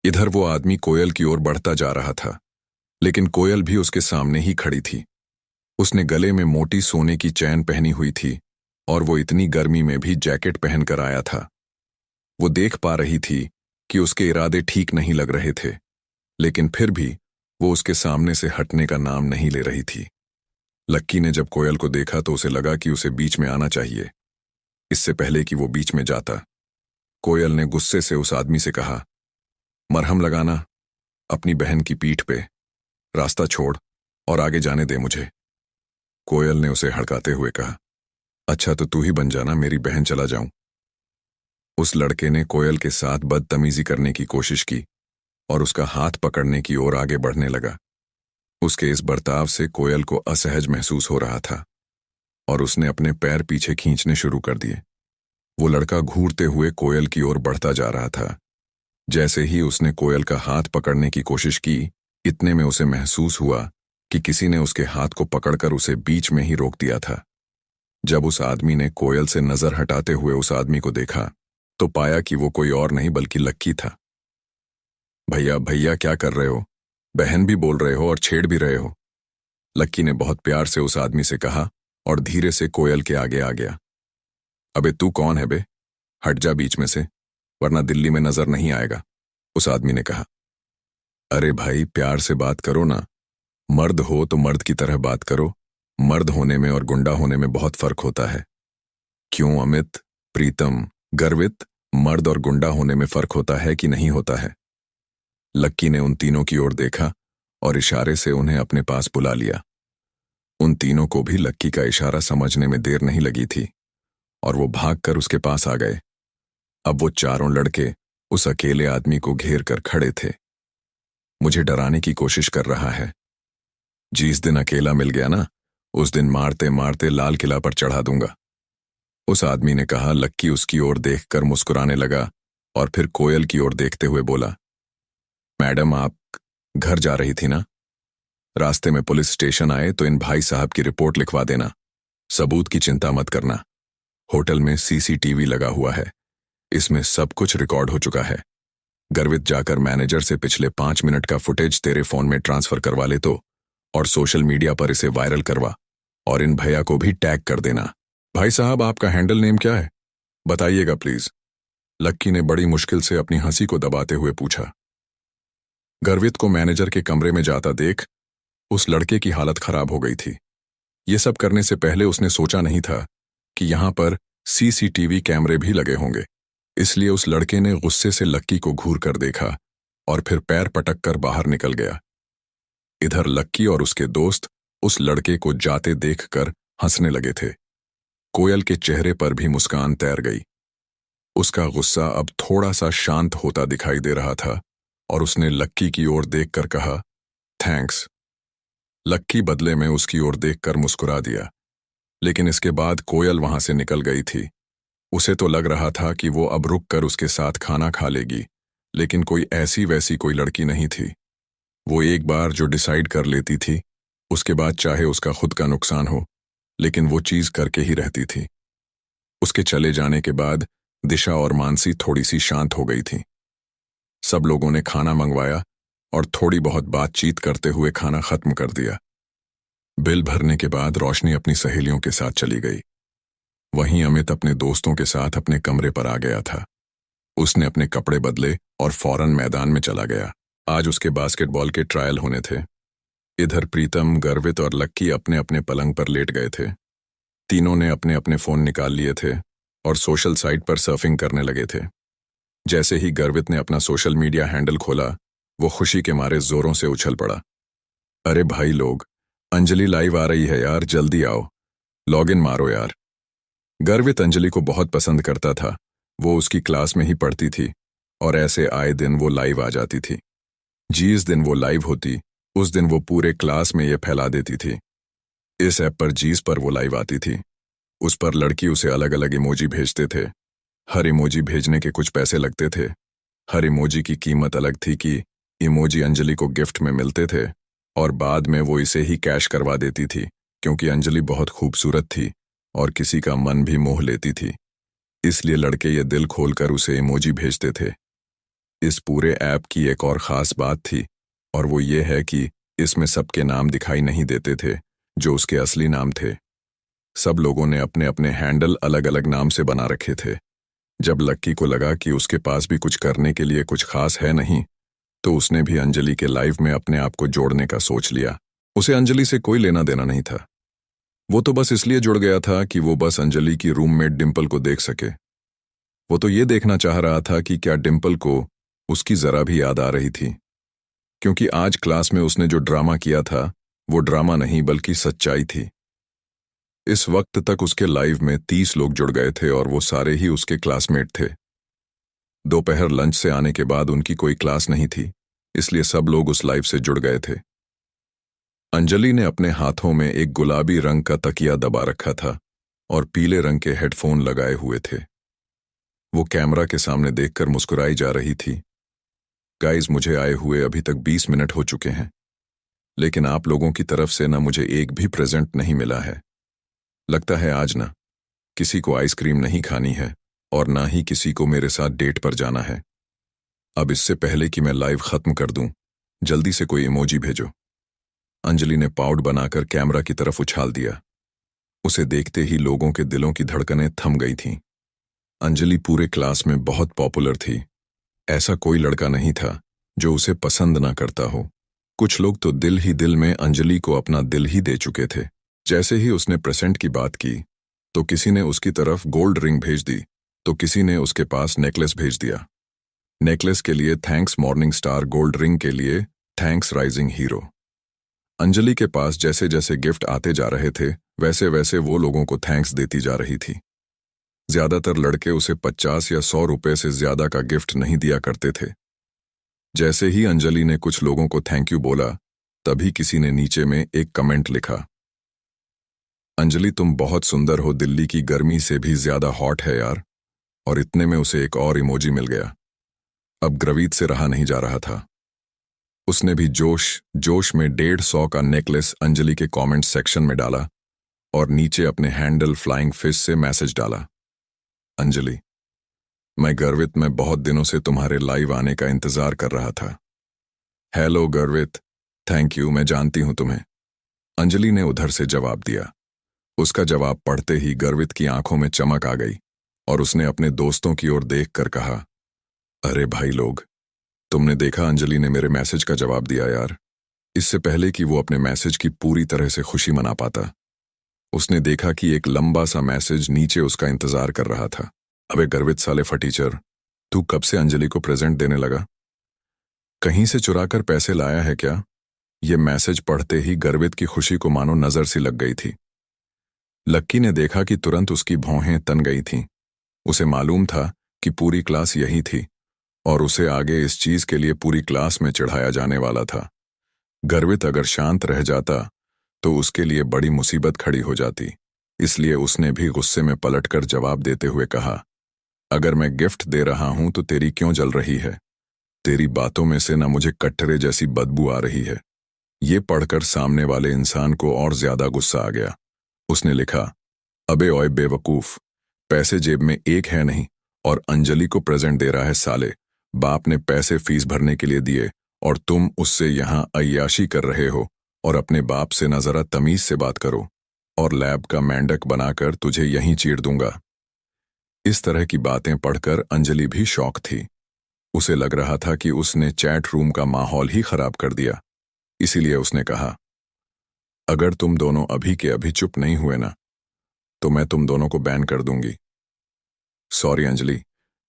इधर वो आदमी कोयल की ओर बढ़ता जा रहा था, लेकिन कोयल भी उसके सामने ही खड़ी थी। उसने गले में मोटी सोने की चैन पहनी हुई थी और वो इतनी गर्मी में भी जैकेट पहनकर आया था। वो देख पा रही थी कि उसके इरादे ठीक नहीं लग रहे थे, लेकिन फिर भी वो उसके सामने से हटने का नाम नहीं ले रही थी। लक्की ने जब कोयल को देखा तो उसे लगा कि उसे बीच में आना चाहिए, इससे पहले कि वो बीच में जाता। कोयल ने गुस्से से उस आदमी से कहा, मरहम लगाना अपनी बहन की पीठ पे, रास्ता छोड़ और आगे जाने दे मुझे। कोयल ने उसे हड़काते हुए कहा, अच्छा तो तू ही बन जाना मेरी बहन, चला जाऊं। उस लड़के ने कोयल के साथ बदतमीजी करने की कोशिश की और उसका हाथ पकड़ने की ओर आगे बढ़ने लगा। उसके इस बर्ताव से कोयल को असहज महसूस हो रहा था और उसने अपने पैर पीछे खींचने शुरू कर दिए। वो लड़का घूरते हुए कोयल की ओर बढ़ता जा रहा था। जैसे ही उसने कोयल का हाथ पकड़ने की कोशिश की, इतने में उसे महसूस हुआ कि किसी ने उसके हाथ को पकड़कर उसे बीच में ही रोक दिया था। जब उस आदमी ने कोयल से नजर हटाते हुए उस आदमी को देखा तो पाया कि वो कोई और नहीं बल्कि लक्की था। भैया भैया क्या कर रहे हो? बहन भी बोल रहे हो और छेड़ भी रहे हो। लक्की ने बहुत प्यार से उस आदमी से कहा और धीरे से कोयल के आगे आ गया। अबे तू कौन है बे? हट जा बीच में से, वरना दिल्ली में नजर नहीं आएगा, उस आदमी ने कहा। अरे भाई प्यार से बात करो ना, मर्द हो तो मर्द की तरह बात करो। मर्द होने में और गुंडा होने में बहुत फर्क होता है। क्यों अमित, प्रीतम, गर्वित, मर्द और गुंडा होने में फर्क होता है कि नहीं होता है? लक्की ने उन तीनों की ओर देखा और इशारे से उन्हें अपने पास बुला लिया। उन तीनों को भी लक्की का इशारा समझने में देर नहीं लगी थी और वो भागकर उसके पास आ गए। अब वो चारों लड़के उस अकेले आदमी को घेर कर खड़े थे। मुझे डराने की कोशिश कर रहा है। जिस दिन अकेला मिल गया ना, उस दिन मारते मारते लाल किला पर चढ़ा दूंगा, उस आदमी ने कहा। लक्की उसकी ओर देखकर मुस्कुराने लगा और फिर कोयल की ओर देखते हुए बोला, मैडम आप घर जा रही थी ना? रास्ते में पुलिस स्टेशन आए तो इन भाई साहब की रिपोर्ट लिखवा देना। सबूत की चिंता मत करना। होटल में सीसीटीवी लगा हुआ है, इसमें सब कुछ रिकॉर्ड हो चुका है। गर्वित जाकर मैनेजर से पिछले 5 मिनट का फुटेज तेरे फोन में ट्रांसफर करवा ले तो, और सोशल मीडिया पर इसे वायरल करवा और इन भैया को भी टैग कर देना। भाई साहब आपका हैंडल नेम क्या है? बताइएगा प्लीज, लक्की ने बड़ी मुश्किल से अपनी हंसी को दबाते हुए पूछा। गर्वित को मैनेजर के कमरे में जाता देख उस लड़के की हालत खराब हो गई थी। ये सब करने से पहले उसने सोचा नहीं था कि यहां पर सीसीटीवी कैमरे भी लगे होंगे, इसलिए उस लड़के ने गुस्से से लक्की को घूर कर देखा और फिर पैर पटक कर बाहर निकल गया। इधर लक्की और उसके दोस्त उस लड़के को जाते देखकर हंसने लगे थे। कोयल के चेहरे पर भी मुस्कान तैर गई। उसका गुस्सा अब थोड़ा सा शांत होता दिखाई दे रहा था और उसने लक्की की ओर देखकर कहा, थैंक्स। लक्की बदले में उसकी ओर देखकर मुस्कुरा दिया, लेकिन इसके बाद कोयल वहां से निकल गई थी। उसे तो लग रहा था कि वो अब रुक कर उसके साथ खाना खा लेगी, लेकिन कोई ऐसी वैसी कोई लड़की नहीं थी। वो एक बार जो डिसाइड कर लेती थी, उसके बाद चाहे उसका खुद का नुकसान हो, लेकिन वो चीज करके ही रहती थी। उसके चले जाने के बाद दिशा और मानसी थोड़ी सी शांत हो गई थी। सब लोगों ने खाना मंगवाया और थोड़ी बहुत बातचीत करते हुए खाना खत्म कर दिया। बिल भरने के बाद रोशनी अपनी सहेलियों के साथ चली गई। वहीं अमित अपने दोस्तों के साथ अपने कमरे पर आ गया था। उसने अपने कपड़े बदले और फौरन मैदान में चला गया। आज उसके बास्केटबॉल के ट्रायल होने थे। इधर प्रीतम, गर्वित और लक्की अपने अपने पलंग पर लेट गए थे। तीनों ने अपने अपने फोन निकाल लिए थे और सोशल साइट पर सर्फिंग करने लगे थे। जैसे ही गर्वित ने अपना सोशल मीडिया हैंडल खोला, वो खुशी के मारे जोरों से उछल पड़ा। अरे भाई लोग, अंजलि लाइव आ रही है यार, जल्दी आओ, लॉगिन मारो यार। गर्वित अंजलि को बहुत पसंद करता था। वो उसकी क्लास में ही पढ़ती थी और ऐसे आए दिन वो लाइव आ जाती थी। जिस दिन वो लाइव होती, उस दिन वो पूरे क्लास में ये फैला देती थी। इस ऐप पर जिस पर वो लाइव आती थी, उस पर लड़की उसे अलग अलग इमोजी भेजते थे। हर इमोजी भेजने के कुछ पैसे लगते थे। हर इमोजी की कीमत अलग थी कि इमोजी अंजलि को गिफ्ट में मिलते थे और बाद में वो इसे ही कैश करवा देती थी, क्योंकि अंजलि बहुत खूबसूरत थी और किसी का मन भी मोह लेती थी। इसलिए लड़के ये दिल खोलकर उसे इमोजी भेजते थे। इस पूरे ऐप की एक और ख़ास बात थी, और वो ये है कि इसमें सबके नाम दिखाई नहीं देते थे जो उसके असली नाम थे। सब लोगों ने अपने अपने हैंडल अलग अलग नाम से बना रखे थे। जब लक्की को लगा कि उसके पास भी कुछ करने के लिए कुछ खास है नहीं, तो उसने भी अंजलि के लाइव में अपने आप को जोड़ने का सोच लिया। उसे अंजलि से कोई लेना देना नहीं था। वो तो बस इसलिए जुड़ गया था कि वो बस अंजलि की रूममेट डिम्पल को देख सके। वो तो ये देखना चाह रहा था कि क्या डिम्पल को उसकी जरा भी याद आ रही थी, क्योंकि आज क्लास में उसने जो ड्रामा किया था वो ड्रामा नहीं बल्कि सच्चाई थी। इस वक्त तक उसके लाइव में 30 लोग जुड़ गए थे और वो सारे ही उसके क्लासमेट थे। दोपहर लंच से आने के बाद उनकी कोई क्लास नहीं थी, इसलिए सब लोग उस लाइव से जुड़ गए थे। अंजलि ने अपने हाथों में एक गुलाबी रंग का तकिया दबा रखा था और पीले रंग के हेडफोन लगाए हुए थे। वो कैमरा के सामने देखकर मुस्कुराई जा रही थी। गाइस, मुझे आए हुए अभी तक 20 मिनट हो चुके हैं, लेकिन आप लोगों की तरफ से ना मुझे एक भी प्रेजेंट नहीं मिला है। लगता है आज ना किसी को आइसक्रीम नहीं खानी है और ना ही किसी को मेरे साथ डेट पर जाना है। अब इससे पहले कि मैं लाइव खत्म कर दूं, जल्दी से कोई इमोजी भेजो। अंजलि ने पाउड बनाकर कैमरा की तरफ उछाल दिया। उसे देखते ही लोगों के दिलों की धड़कनें थम गई थीं। अंजलि पूरे क्लास में बहुत पॉपुलर थी। ऐसा कोई लड़का नहीं था जो उसे पसंद ना करता हो। कुछ लोग तो दिल ही दिल में अंजलि को अपना दिल ही दे चुके थे। जैसे ही उसने प्रेजेंट की बात की, तो किसी ने उसकी तरफ गोल्ड रिंग भेज दी, तो किसी ने उसके पास नेकलेस भेज दिया। नेकलेस के लिए thanks morning star, gold ring के लिए थैंक्स राइजिंग हीरो। अंजलि के पास जैसे जैसे गिफ्ट आते जा रहे थे, वैसे वैसे वो लोगों को थैंक्स देती जा रही थी। ज्यादातर लड़के उसे 50 या 100 रुपए से ज्यादा का गिफ्ट नहीं दिया करते थे। जैसे ही अंजलि ने कुछ लोगों को थैंक यू बोला, तभी किसी ने नीचे में एक कमेंट लिखा, अंजलि तुम बहुत सुंदर हो, दिल्ली की गर्मी से भी ज्यादा हॉट है यार। और इतने में उसे एक और इमोजी मिल गया। अब ग्रवीत से रहा नहीं जा रहा था। उसने भी जोश जोश में 150 का नेकलेस अंजलि के कमेंट सेक्शन में डाला और नीचे अपने हैंडल फ्लाइंग फिश से मैसेज डाला, अंजलि, मैं गर्वित में बहुत दिनों से तुम्हारे लाइव आने का इंतजार कर रहा था। हेलो गर्वित, थैंक यू, मैं जानती हूं तुम्हें। अंजलि ने उधर से जवाब दिया। उसका जवाब पढ़ते ही गर्वित की आंखों में चमक आ गई और उसने अपने दोस्तों की ओर देखकर कहा, अरे भाई लोग, तुमने देखा अंजलि ने मेरे मैसेज का जवाब दिया यार। इससे पहले कि वो अपने मैसेज की पूरी तरह से खुशी मना पाता, उसने देखा कि एक लंबा सा मैसेज नीचे उसका इंतजार कर रहा था। अबे गर्वित साले फटीचर, तू कब से अंजलि को प्रेजेंट देने लगा? कहीं से चुराकर पैसे लाया है क्या? ये मैसेज पढ़ते ही गर्वित की खुशी को मानो नजर सी लग गई थी। लक्की ने देखा कि तुरंत उसकी भौहें तन गई थीं। उसे मालूम था कि पूरी क्लास यही थी और उसे आगे इस चीज के लिए पूरी क्लास में चिढ़ाया जाने वाला था। गर्वित अगर शांत रह जाता तो उसके लिए बड़ी मुसीबत खड़ी हो जाती। इसलिए उसने भी गुस्से में पलटकर जवाब देते हुए कहा, अगर मैं गिफ्ट दे रहा हूं तो तेरी क्यों जल रही है? तेरी बातों में से ना मुझे कटरे जैसी बदबू आ रही है। ये पढ़कर सामने वाले इंसान को और ज्यादा गुस्सा आ गया। उसने लिखा, अबे ओए बेवकूफ, पैसे जेब में एक है नहीं और अंजलि को प्रेजेंट दे रहा है साले। बाप ने पैसे फीस भरने के लिए दिए और तुम उससे यहां अय्याशी कर रहे हो। और अपने बाप से ना जरा तमीज से बात करो और लैब का मेंढक बनाकर तुझे यहीं चीर दूंगा। इस तरह की बातें पढ़कर अंजलि भी शॉक थी। उसे लग रहा था कि उसने चैट रूम का माहौल ही खराब कर दिया। इसीलिए उसने कहा, अगर तुम दोनों अभी के अभी चुप नहीं हुए ना, तो मैं तुम दोनों को बैन कर दूंगी। सॉरी अंजलि,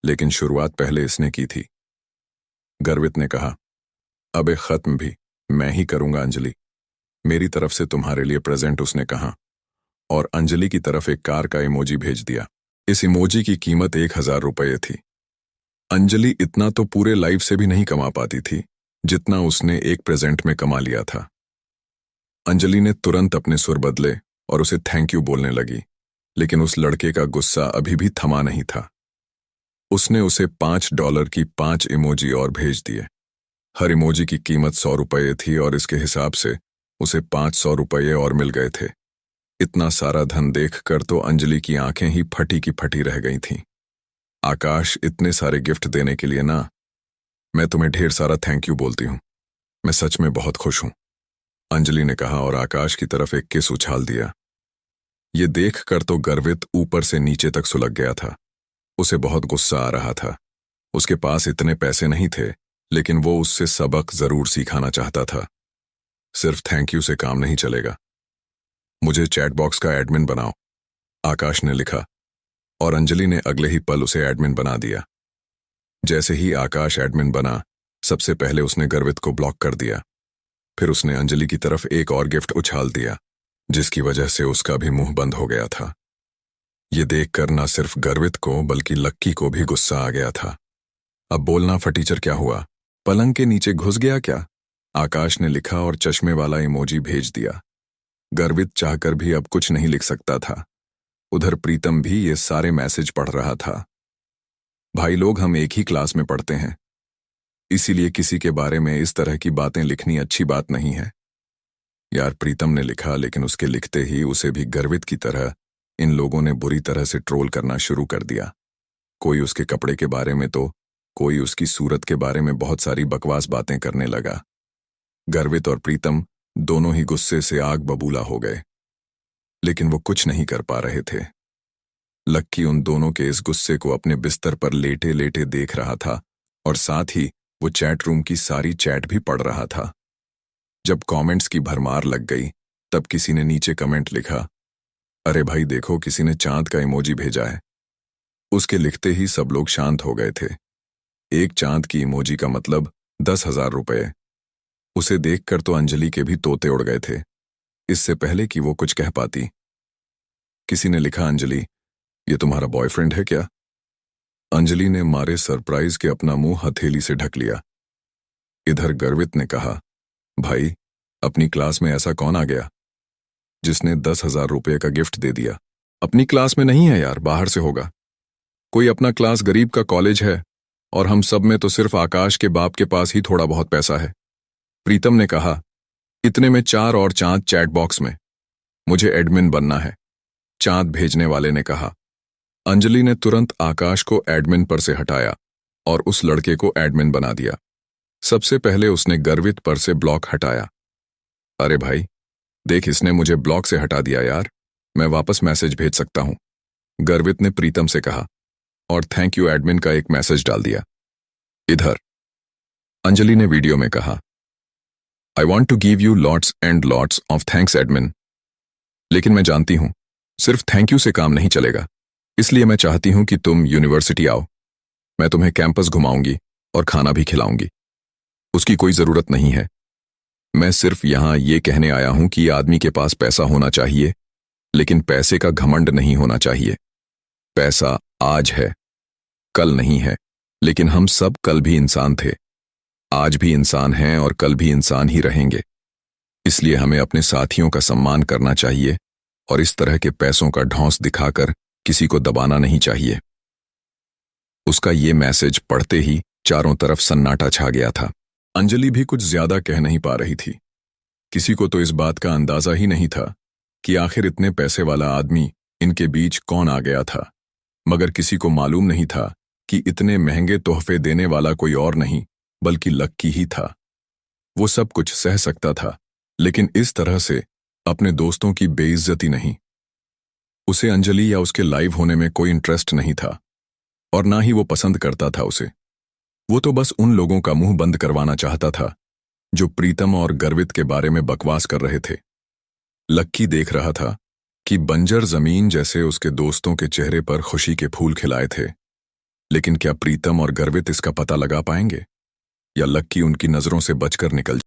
लेकिन शुरुआत पहले इसने की थी। गर्वित ने कहा, अबे खत्म भी मैं ही करूंगा अंजलि। मेरी तरफ से तुम्हारे लिए प्रेजेंट, उसने कहा और अंजलि की तरफ एक कार का इमोजी भेज दिया। इस इमोजी की कीमत 1000 रुपये थी। अंजलि इतना तो पूरे लाइफ से भी नहीं कमा पाती थी जितना उसने एक प्रेजेंट में कमा लिया था। अंजलि ने तुरंत अपने सुर बदले और उसे थैंक यू बोलने लगी, लेकिन उस लड़के का गुस्सा अभी भी थमा नहीं था। उसने उसे $5 की 5 इमोजी और भेज दिए। हर इमोजी की कीमत 100 रुपये थी और इसके हिसाब से उसे 500 रुपये और मिल गए थे। इतना सारा धन देखकर तो अंजलि की आंखें ही फटी की फटी रह गई थीं। आकाश इतने सारे गिफ्ट देने के लिए ना मैं तुम्हें ढेर सारा थैंक यू बोलती हूँ। मैं सच में बहुत खुश हूँ, अंजलि ने कहा और आकाश की तरफ एक किस उछाल दिया। ये देखकर तो गर्वित ऊपर से नीचे तक सुलग गया था। उसे बहुत गुस्सा आ रहा था। उसके पास इतने पैसे नहीं थे, लेकिन वो उससे सबक जरूर सिखाना चाहता था। सिर्फ थैंक यू से काम नहीं चलेगा। मुझे चैट बॉक्स का एडमिन बनाओ, आकाश ने लिखा, और अंजलि ने अगले ही पल उसे एडमिन बना दिया। जैसे ही आकाश एडमिन बना, सबसे पहले उसने गर्वित को ब्लॉक कर दिया। फिर उसने अंजलि की तरफ एक और गिफ्ट उछाल दिया, जिसकी वजह से उसका भी मुंह बंद हो गया था। ये देखकर न सिर्फ गर्वित को बल्कि लक्की को भी गुस्सा आ गया था। अब बोलना फटीचर, क्या हुआ? पलंग के नीचे घुस गया क्या? आकाश ने लिखा और चश्मे वाला इमोजी भेज दिया। गर्वित चाहकर भी अब कुछ नहीं लिख सकता था। उधर प्रीतम भी ये सारे मैसेज पढ़ रहा था। भाई लोग, हम एक ही क्लास में पढ़ते हैं, इसीलिए किसी के बारे में इस तरह की बातें लिखनी अच्छी बात नहीं है। यार, प्रीतम ने लिखा, लेकिन उसके लिखते ही उसे भी गर्वित की तरह इन लोगों ने बुरी तरह से ट्रोल करना शुरू कर दिया। कोई उसके कपड़े के बारे में तो कोई उसकी सूरत के बारे में बहुत सारी बकवास बातें करने लगा। गर्वित और प्रीतम दोनों ही गुस्से से आग बबूला हो गए, लेकिन वो कुछ नहीं कर पा रहे थे। लक्की उन दोनों के इस गुस्से को अपने बिस्तर पर लेटे लेटे देख रहा था और साथ ही वो चैट रूम की सारी चैट भी पढ़ रहा था। जब कमेंट्स की भरमार लग गई, तब किसी ने नीचे कमेंट लिखा, अरे भाई देखो, किसी ने चांद का इमोजी भेजा है। उसके लिखते ही सब लोग शांत हो गए थे। एक चांद की इमोजी का मतलब 10,000 रुपए। उसे देखकर तो अंजलि के भी तोते उड़ गए थे, इससे पहले कि वो कुछ कह पाती। किसी ने लिखा, अंजलि, ये तुम्हारा बॉयफ्रेंड है क्या? अंजलि ने मारे सरप्राइज के अपना मुंह हथेली से ढक लिया। इधर गर्वित ने कहा, भाई, अपनी क्लास में ऐसा कौन आ गया जिसने 10,000 रुपये का गिफ्ट दे दिया? अपनी क्लास में नहीं है यार, बाहर से होगा। कोई अपना क्लास गरीब का कॉलेज है, और हम सब में तो सिर्फ आकाश के बाप के पास ही थोड़ा बहुत पैसा है। प्रीतम ने कहा, इतने में 4 और चांद चैट बॉक्स में। मुझे एडमिन बनना है, चांद भेजने वाले ने कहा। अंजलि ने तुरंत आकाश को एडमिन पर से हटाया और उस लड़के को एडमिन बना दिया। सबसे पहले उसने गर्वित पर से ब्लॉक हटाया। अरे भाई देख, इसने मुझे ब्लॉक से हटा दिया यार, मैं वापस मैसेज भेज सकता हूं, गर्वित ने प्रीतम से कहा और थैंक यू एडमिन का एक मैसेज डाल दिया। इधर अंजलि ने वीडियो में कहा, I want to give you lots and lots of thanks admin, लेकिन मैं जानती हूं सिर्फ थैंक यू से काम नहीं चलेगा, इसलिए मैं चाहती हूं कि तुम यूनिवर्सिटी आओ। मैं तुम्हें कैंपस घुमाऊंगी और खाना भी खिलाऊंगी। उसकी कोई जरूरत नहीं है। मैं सिर्फ यहां ये कहने आया हूं कि आदमी के पास पैसा होना चाहिए, लेकिन पैसे का घमंड नहीं होना चाहिए। पैसा आज है, कल नहीं है, लेकिन हम सब कल भी इंसान थे, आज भी इंसान हैं और कल भी इंसान ही रहेंगे। इसलिए हमें अपने साथियों का सम्मान करना चाहिए और इस तरह के पैसों का ढौंस दिखाकर किसी को दबाना नहीं चाहिए। उसका ये मैसेज पढ़ते ही चारों तरफ सन्नाटा छा गया था। अंजलि भी कुछ ज्यादा कह नहीं पा रही थी। किसी को तो इस बात का अंदाजा ही नहीं था कि आखिर इतने पैसे वाला आदमी इनके बीच कौन आ गया था, मगर किसी को मालूम नहीं था कि इतने महंगे तोहफे देने वाला कोई और नहीं बल्कि लक्की ही था। वो सब कुछ सह सकता था, लेकिन इस तरह से अपने दोस्तों की बेइज्जती नहीं। उसे अंजलि या उसके लाइव होने में कोई इंटरेस्ट नहीं था और ना ही वो पसंद करता था उसे। वो तो बस उन लोगों का मुंह बंद करवाना चाहता था जो प्रीतम और गर्वित के बारे में बकवास कर रहे थे। लक्की देख रहा था कि बंजर जमीन जैसे उसके दोस्तों के चेहरे पर खुशी के फूल खिलाए थे, लेकिन क्या प्रीतम और गर्वित इसका पता लगा पाएंगे या लक्की उनकी नजरों से बचकर निकल